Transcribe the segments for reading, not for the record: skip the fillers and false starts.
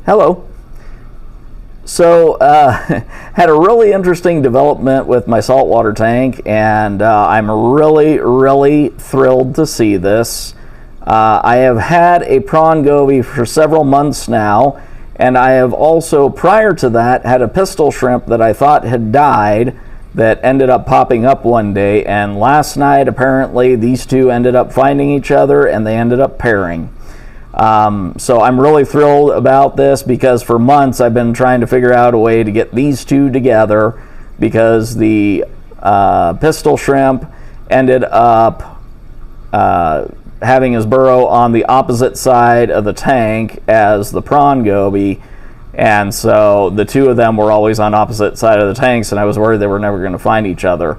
Hello. So, had a really interesting development with my saltwater tank, and I'm really thrilled to see this. I have had a prawn goby for several months now, and I have also, prior to that, had a pistol shrimp that I thought had died that ended up popping up one day, and last night apparently these two ended up finding each other and they ended up pairing. So I'm really thrilled about this because for months I've been trying to figure out a way to get these two together because the pistol shrimp ended up having his burrow on the opposite side of the tank as the prawn goby, and so the two of them were always on opposite side of the tanks, and I was worried they were never going to find each other.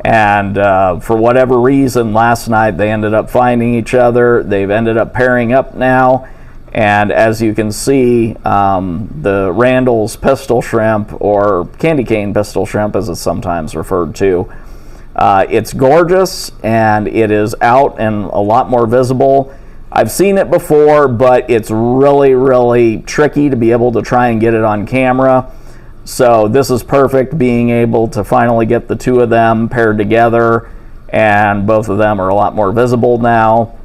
And for whatever reason, last night they ended up finding each other. They've ended up pairing up now. And as you can see, the Randall's pistol shrimp, or candy cane pistol shrimp as it's sometimes referred to, it's gorgeous and it is out and a lot more visible. I've seen it before, but it's really tricky to be able to try and get it on camera. So this is perfect, being able to finally get the two of them paired together, and both of them are a lot more visible now.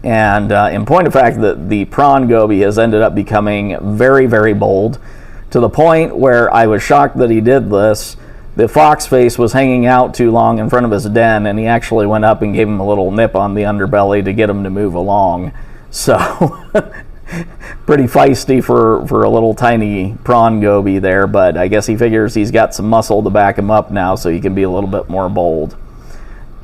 And in point of fact, the prawn goby has ended up becoming very bold, to the point where I was shocked that he did this. The fox face was hanging out too long in front of his den, and he actually went up and gave him a little nip on the underbelly to get him to move along. So pretty feisty for a little tiny prawn goby there, but I guess he figures he's got some muscle to back him up now, so he can be a little bit more bold.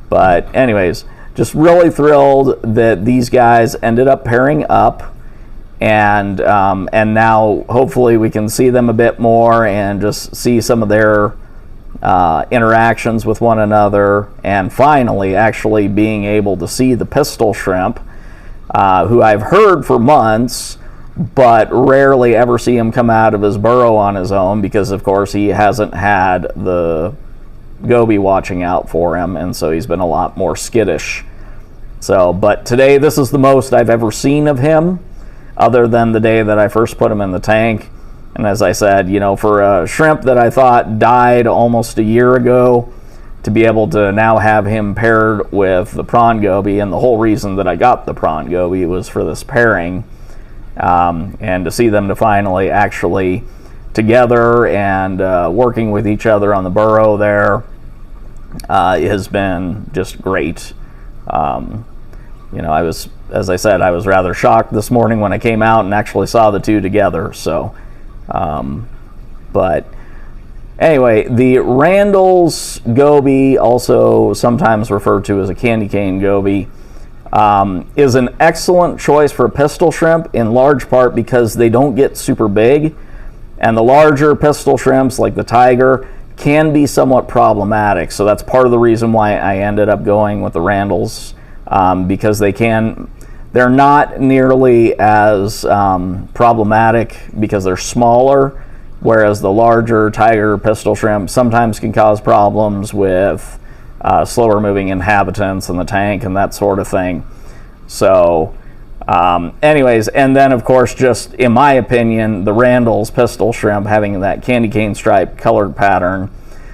But anyways, just really thrilled that these guys ended up pairing up, and now hopefully we can see them a bit more and just see some of their interactions with one another, and finally actually being able to see the pistol shrimp, who I've heard for months, but rarely ever see him come out of his burrow on his own because, of course, he hasn't had the goby watching out for him, and so he's been a lot more skittish. So, but today this is the most I've ever seen of him, other than the day that I first put him in the tank. And as I said, you know, for a shrimp that I thought died almost a year ago, to be able to now have him paired with the prawn goby, and the whole reason that I got the prawn goby was for this pairing, and to see them to finally actually together and working with each other on the burrow there has been just great. You know, as I said, I was rather shocked this morning when I came out and actually saw the two together. So, but anyway, the Randall's goby, also sometimes referred to as a candy cane goby, is an excellent choice for a pistol shrimp, in large part because they don't get super big, and the larger pistol shrimps like the tiger can be somewhat problematic. So that's part of the reason why I ended up going with the Randall's, because they're not nearly as problematic because they're smaller, whereas the larger tiger pistol shrimp sometimes can cause problems with slower moving inhabitants in the tank and that sort of thing. So anyways, and then of course, just in my opinion, the Randall's pistol shrimp, having that candy cane stripe colored pattern,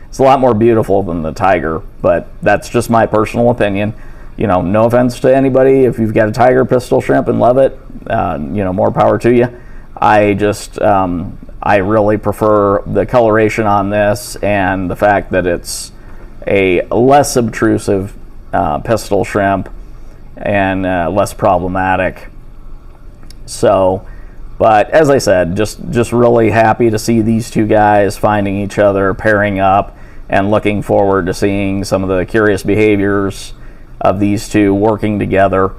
it's a lot more beautiful than the tiger, but that's just my personal opinion. You know, no offense to anybody. If you've got a tiger pistol shrimp and love it, you know, more power to you. I just, I really prefer the coloration on this, and the fact that it's a less obtrusive pistol shrimp and less problematic. So, but as I said, just really happy to see these two guys finding each other, pairing up, and looking forward to seeing some of the curious behaviors of these two working together,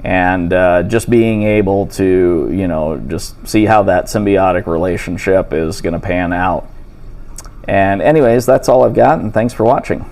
and just being able to, you know, just see how that symbiotic relationship is going to pan out. And anyways, that's all I've got, and thanks for watching.